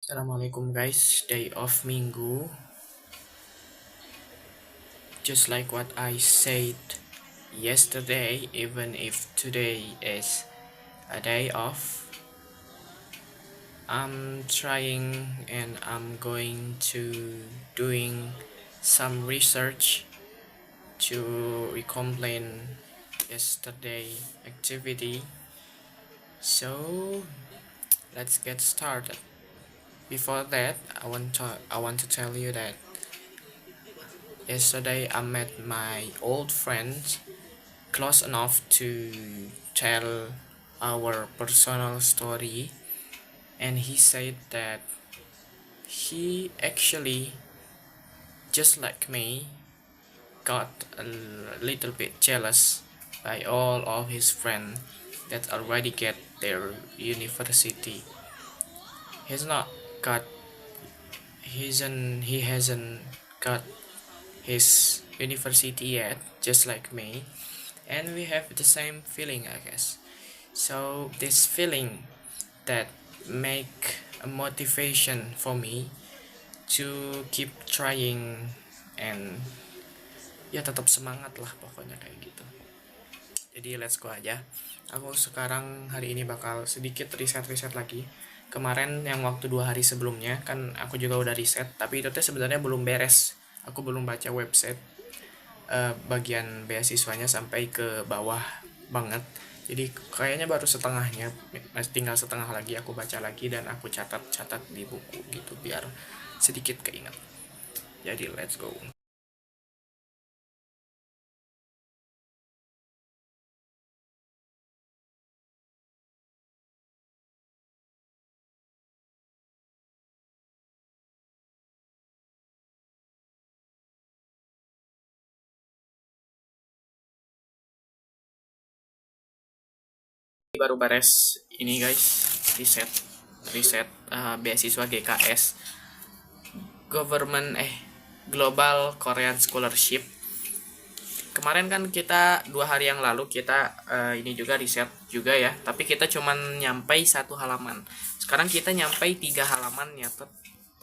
Assalamualaikum guys, day off minggu. Just like what I said yesterday, even if today is a day off, I'm trying and I'm going to doing some research to recomplain yesterday activity. So let's get started. Before that, I want to tell you that yesterday I met my old friend close enough to tell our personal story, and he said that he actually, just like me, got a little bit jealous by all of his friends that already get their university. He's not got he hasn't got his university yet, just like me, and we have the same feeling, I guess. So this feeling that make a motivation for me to keep trying, and ya tetap semangat lah pokoknya kayak gitu. Jadi let's go aja. Aku sekarang hari ini bakal sedikit riset-riset lagi. Kemarin yang waktu 2 hari sebelumnya kan aku juga udah riset, tapi itu sebenarnya belum beres. Aku belum baca website bagian beasiswanya sampai ke bawah banget. Jadi kayaknya baru setengahnya, masih tinggal setengah lagi aku baca lagi dan aku catat-catat di buku gitu biar sedikit keinget. Jadi let's go. Baru beres ini guys, riset riset beasiswa GKS, government Global Korean Scholarship. Kemarin kan kita 2 hari yang lalu kita ini juga riset juga ya, tapi kita cuman nyampai 1 halaman. Sekarang kita nyampai 3 halaman ya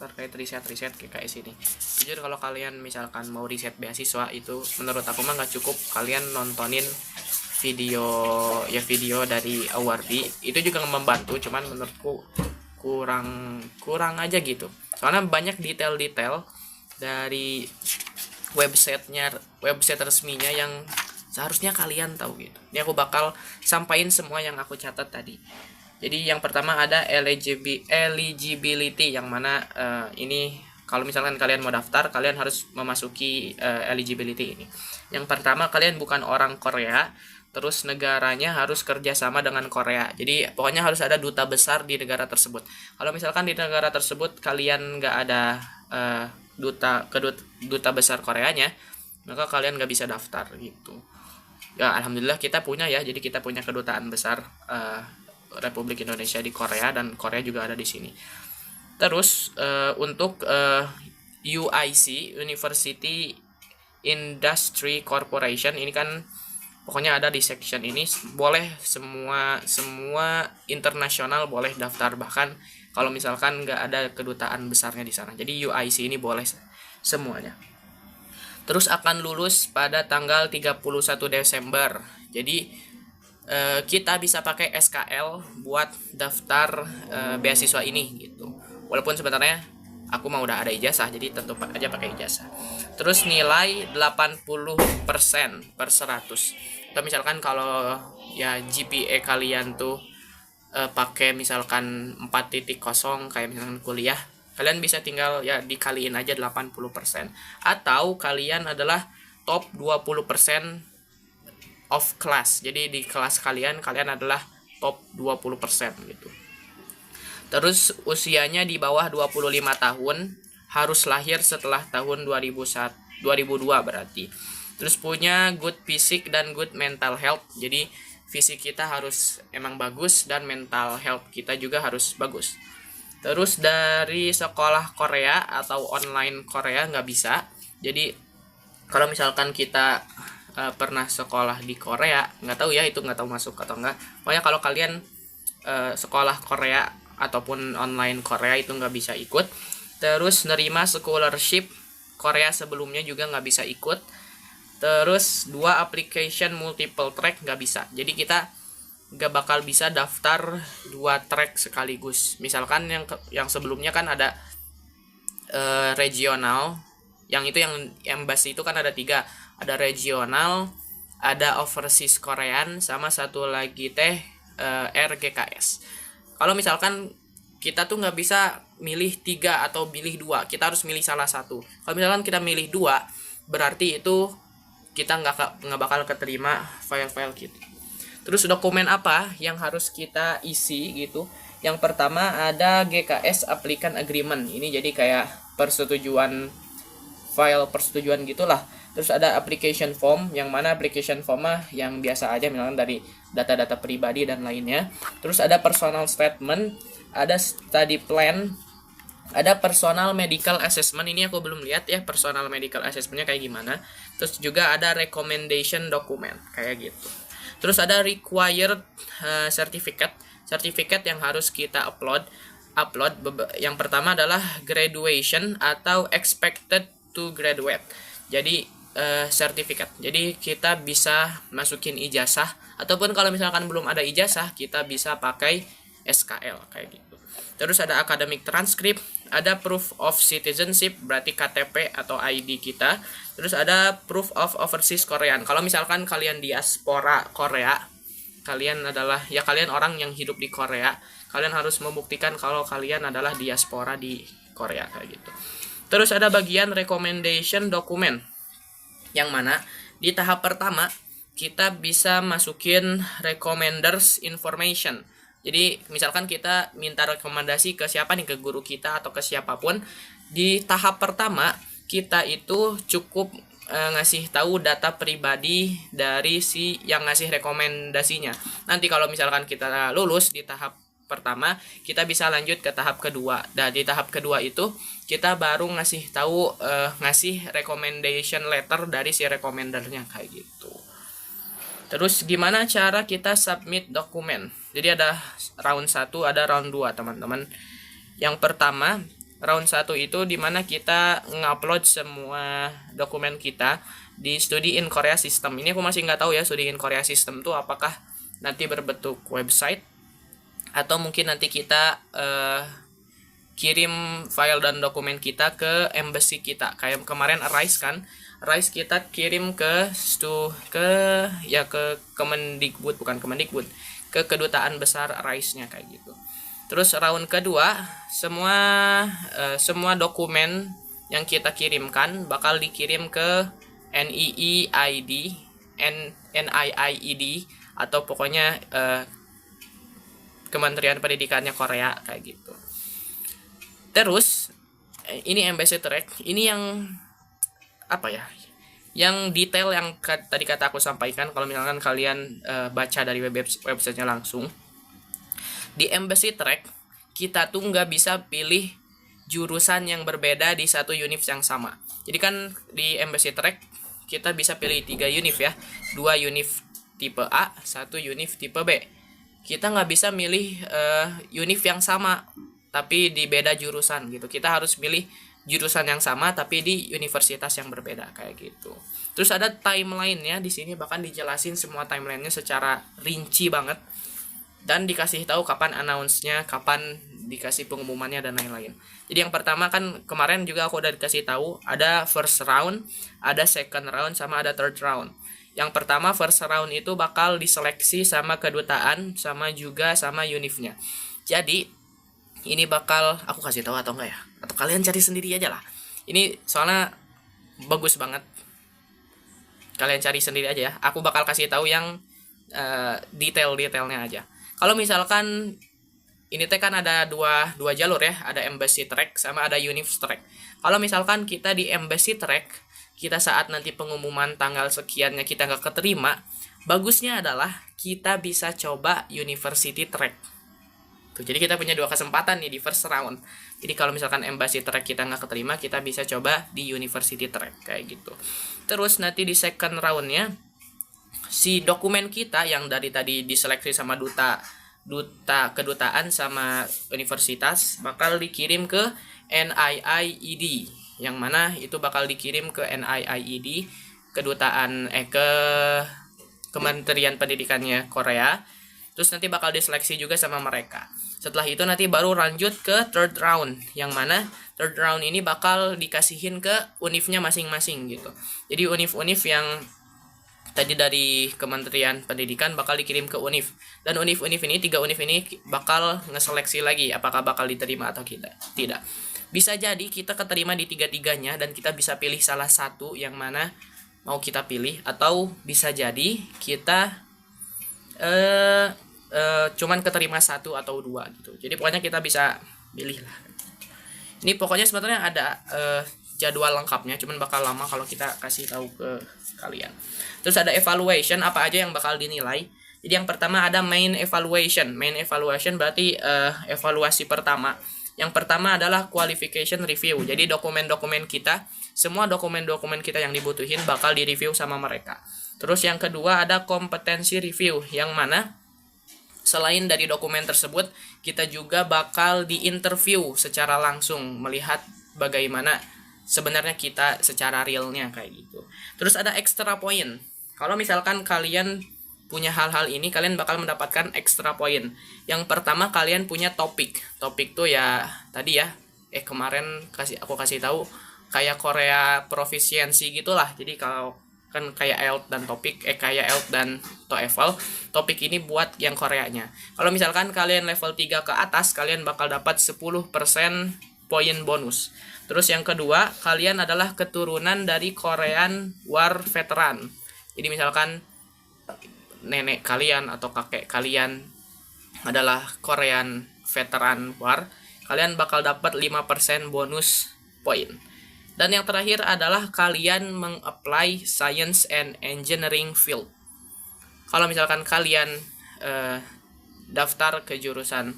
terkait riset-riset GKS ini. Jujur kalau kalian misalkan mau riset beasiswa itu menurut aku mah nggak cukup kalian nontonin video dari awardee, itu juga membantu, cuman menurutku kurang aja gitu. Soalnya banyak detail-detail dari website resminya yang seharusnya kalian tahu gitu. Ini aku bakal sampaikan semua yang aku catat tadi. Jadi yang pertama ada eligibility, yang mana ini kalau misalkan kalian mau daftar, kalian harus memasuki eligibility ini. Yang pertama, kalian bukan orang Korea, terus negaranya harus kerjasama dengan Korea. Jadi pokoknya harus ada duta besar di negara tersebut. Kalau misalkan di negara tersebut kalian nggak ada duta besar Koreanya, maka kalian nggak bisa daftar gitu. Ya alhamdulillah kita punya ya, jadi kita punya kedutaan besar Republik Indonesia di Korea, dan Korea juga ada di sini. Terus untuk UIC, University Industry Corporation, ini kan pokoknya ada di section ini, boleh semua internasional boleh daftar, bahkan kalau misalkan nggak ada kedutaan besarnya di sana. Jadi UIC ini boleh semuanya. Terus akan lulus pada tanggal 31 Desember. Jadi kita bisa pakai SKL buat daftar beasiswa ini gitu. Walaupun sebenarnya aku mah udah ada ijazah, jadi tentu aja pakai ijazah. Terus nilai 80% per 100. Atau misalkan kalau ya GPA kalian tuh pakai misalkan 4.0 kayak misalkan kuliah, kalian bisa tinggal ya dikaliin aja 80%. Atau kalian adalah top 20% of class. Jadi di kelas kalian adalah top 20% gitu. Terus usianya di bawah 25 tahun, harus lahir setelah tahun 2002 berarti. Terus punya good fisik dan good mental health. Jadi fisik kita harus emang bagus dan mental health kita juga harus bagus. Terus dari sekolah Korea atau online Korea nggak bisa. Jadi kalau misalkan kita pernah sekolah di Korea, nggak tahu ya itu nggak tahu masuk atau enggak. Pokoknya kalau kalian sekolah Korea ataupun online Korea itu nggak bisa ikut. Terus nerima scholarship Korea sebelumnya juga nggak bisa ikut. Terus 2 application multiple track nggak bisa. Jadi kita nggak bakal bisa daftar 2 track sekaligus. Misalkan yang sebelumnya kan ada regional, yang embassy itu kan ada 3, ada regional, ada overseas Korean, sama satu lagi RGKS. Kalau misalkan kita tuh nggak bisa milih 3 atau milih 2, kita harus milih salah satu. Kalau misalkan kita milih 2, berarti itu kita nggak bakal keterima file-file kita. Terus dokumen apa yang harus kita isi gitu? Yang pertama ada GKS Applicant Agreement. Ini jadi kayak file persetujuan gitulah. Terus ada application form, yang mana application form yang biasa aja, misalkan dari data-data pribadi dan lainnya. Terus ada personal statement, ada study plan, ada personal medical assessment. Ini aku belum lihat ya personal medical assessmentnya kayak gimana. Terus juga ada recommendation document kayak gitu. Terus ada required certificate yang harus kita upload. Yang pertama adalah graduation atau expected to graduate. Jadi sertifikat. Jadi kita bisa masukin ijazah, ataupun kalau misalkan belum ada ijazah kita bisa pakai SKL kayak gitu. Terus ada academic transcript, ada proof of citizenship berarti KTP atau ID kita. Terus ada proof of overseas Korean. Kalau misalkan kalian diaspora Korea, kalian orang yang hidup di Korea, kalian harus membuktikan kalau kalian adalah diaspora di Korea kayak gitu. Terus ada bagian recommendation document, yang mana di tahap pertama kita bisa masukin recommenders information. Jadi misalkan kita minta rekomendasi ke siapa nih, ke guru kita atau ke siapapun. Di tahap pertama kita itu cukup ngasih tahu data pribadi dari si yang ngasih rekomendasinya. Nanti kalau misalkan kita lulus di tahap pertama, kita bisa lanjut ke tahap kedua. Dan di tahap kedua itu kita baru ngasih tahu ngasih recommendation letter dari si recommendernya kayak gitu. Terus gimana cara kita submit dokumen? Jadi ada round 1, ada round 2, teman-teman. Yang pertama, round 1 itu dimana kita ngupload semua dokumen kita di Study in Korea System. Ini aku masih nggak tahu ya, Study in Korea System tuh apakah nanti berbentuk website atau mungkin nanti kita kirim file dan dokumen kita ke embassy kita. Kayak kemarin Arise kan, Arise kita kirim ke Kemendikbud, bukan Kemendikbud, ke kedutaan besar Arise-nya kayak gitu. Terus round kedua, semua dokumen yang kita kirimkan bakal dikirim ke NIIID atau pokoknya Kementerian Pendidikannya Korea kayak gitu. Terus ini embassy track, ini yang yang detail yang tadi kata aku sampaikan. Kalau misalkan kalian baca dari websitenya langsung, di embassy track kita tuh nggak bisa pilih jurusan yang berbeda di satu univ yang sama. Jadi kan di embassy track kita bisa pilih 3 univ ya, 2 univ tipe A, 1 univ tipe B. Kita nggak bisa milih univ yang sama tapi di beda jurusan gitu. Kita harus pilih jurusan yang sama tapi di universitas yang berbeda kayak gitu. Terus ada timeline-nya di sini, bahkan dijelasin semua timeline-nya secara rinci banget, dan dikasih tahu kapan announce-nya, kapan dikasih pengumumannya dan lain-lain. Jadi yang pertama kan kemarin juga aku udah dikasih tahu, ada first round, ada second round, sama ada third round. Yang pertama first round itu bakal diseleksi sama kedutaan, sama juga sama univnya. Jadi ini bakal aku kasih tahu atau enggak ya? Atau kalian cari sendiri aja lah. Ini soalnya bagus banget. Kalian cari sendiri aja ya. Aku bakal kasih tahu yang detail-detailnya aja. Kalau misalkan ini kan ada dua jalur ya, ada embassy track sama ada univ track. Kalau misalkan kita di embassy track, kita saat nanti pengumuman tanggal sekiannya kita nggak keterima, bagusnya adalah kita bisa coba university track. Tuh, jadi kita punya 2 kesempatan nih di first round. Jadi kalau misalkan embassy track kita nggak keterima, kita bisa coba di university track kayak gitu. Terus nanti di second roundnya, si dokumen kita yang dari tadi diseleksi sama duta kedutaan sama universitas bakal dikirim ke NIIED, yang mana itu bakal dikirim ke NIIED, kedutaan ke Kementerian Pendidikannya Korea. Terus nanti bakal diseleksi juga sama mereka. Setelah itu nanti baru lanjut ke third round, yang mana third round ini bakal dikasihin ke univnya masing-masing gitu. Jadi univ-univ yang tadi dari Kementerian Pendidikan bakal dikirim ke univ, dan univ-univ ini, 3 univ ini bakal ngeseleksi lagi apakah bakal diterima atau tidak. Bisa jadi kita keterima di 3-tiganya dan kita bisa pilih salah satu yang mana mau kita pilih, atau bisa jadi kita cuman keterima 1 atau 2 gitu. Jadi pokoknya kita bisa pilih lah. Ini pokoknya sebenarnya ada jadwal lengkapnya, cuman bakal lama kalau kita kasih tahu ke kalian. Terus ada evaluation, apa aja yang bakal dinilai. Jadi yang pertama ada main evaluation. Main evaluation berarti evaluasi pertama. Yang pertama adalah qualification review. Jadi dokumen-dokumen kita, semua dokumen-dokumen kita yang dibutuhin bakal direview sama mereka. Terus yang kedua ada kompetensi review, yang mana selain dari dokumen tersebut, kita juga bakal diinterview secara langsung, melihat bagaimana sebenarnya kita secara realnya kayak gitu. Terus ada extra point. Kalau misalkan kalian punya hal-hal ini, kalian bakal mendapatkan extra point. Yang pertama, kalian punya topik. Topik tuh ya tadi ya, kemarin aku kasih tahu kayak Korea proficiency gitulah. Jadi kalau kan kayak IELTS dan kayak IELTS dan TOEFL, topik ini buat yang Koreanya. Kalau misalkan kalian level 3 ke atas, kalian bakal dapat 10% poin bonus. Terus yang kedua, kalian adalah keturunan dari Korean War veteran. Jadi misalkan nenek kalian atau kakek kalian adalah Korean veteran war, kalian bakal dapat 5% bonus poin. Dan yang terakhir adalah kalian meng-apply science and engineering field. Kalau misalkan kalian daftar ke jurusan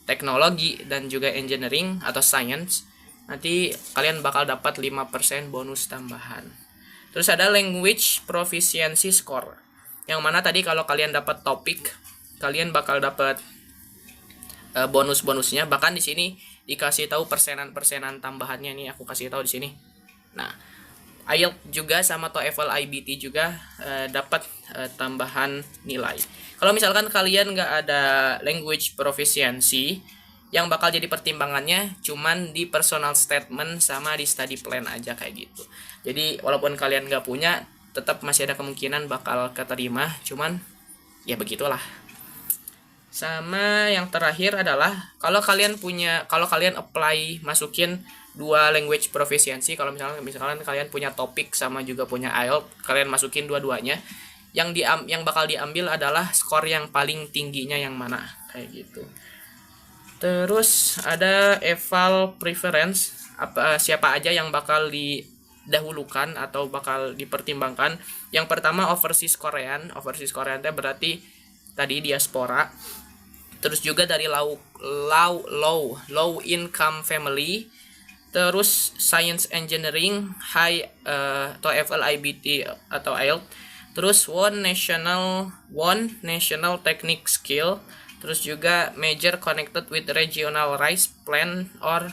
teknologi dan juga engineering atau science, nanti kalian bakal dapat 5% bonus tambahan. Terus ada language proficiency score, yang mana tadi kalau kalian dapat topik, kalian bakal dapat bonus-bonusnya. Bahkan di sini dikasih tahu persenan-persenan tambahannya, nih aku kasih tahu di sini. Nah, IELTS juga sama TOEFL IBT juga dapat tambahan nilai. Kalau misalkan kalian nggak ada language proficiency, yang bakal jadi pertimbangannya cuman di personal statement sama di study plan aja kayak gitu. Jadi walaupun kalian nggak punya, tetap masih ada kemungkinan bakal keterima, cuman ya begitulah. Sama yang terakhir adalah kalau kalian apply masukin 2 language proficiency, kalau misalkan kalian punya topik sama juga punya IELTS, kalian masukin dua-duanya, yang bakal diambil adalah skor yang paling tingginya yang mana kayak gitu. Terus ada eval preference, siapa aja yang bakal didahulukan atau bakal dipertimbangkan. Yang pertama overseas Korean itu berarti tadi diaspora. Terus juga dari low income family. Terus science engineering, high TOEFL IBT atau IELTS. Terus one national technique skill. Terus juga major connected with regional rice plant or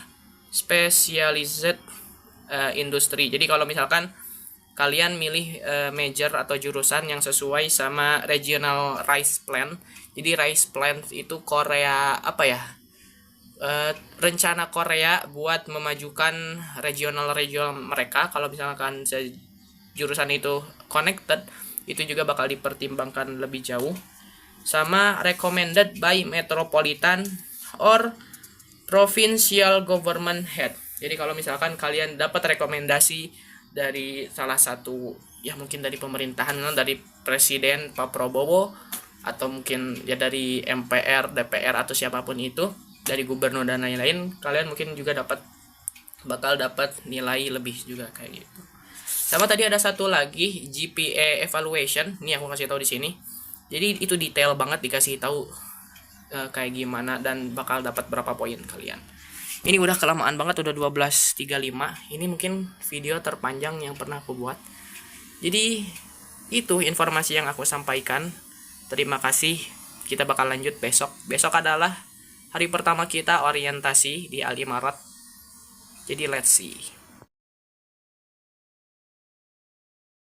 specialized industry. Jadi kalau misalkan kalian milih major atau jurusan yang sesuai sama regional rice plant. Jadi rice plant itu Korea rencana Korea buat memajukan regional mereka. Kalau misalkan jurusan itu connected, itu juga bakal dipertimbangkan lebih jauh. Sama recommended by metropolitan or provincial government head. Jadi kalau misalkan kalian dapat rekomendasi dari salah satu, ya mungkin dari pemerintahan, dari presiden Pak Prabowo, atau mungkin ya dari MPR, DPR atau siapapun itu, dari gubernur dan lain-lain, kalian mungkin juga bakal dapat nilai lebih juga kayak gitu. Sama tadi ada satu lagi GPA evaluation, ini aku kasih tahu di sini. Jadi itu detail banget dikasih tahu kayak gimana dan bakal dapat berapa poin kalian. Ini udah kelamaan banget, udah 12.35. Ini mungkin video terpanjang yang pernah aku buat. Jadi itu informasi yang aku sampaikan. Terima kasih. kita bakal lanjut besok. Besok adalah hari pertama kita orientasi di Al Imarat. Jadi let's see.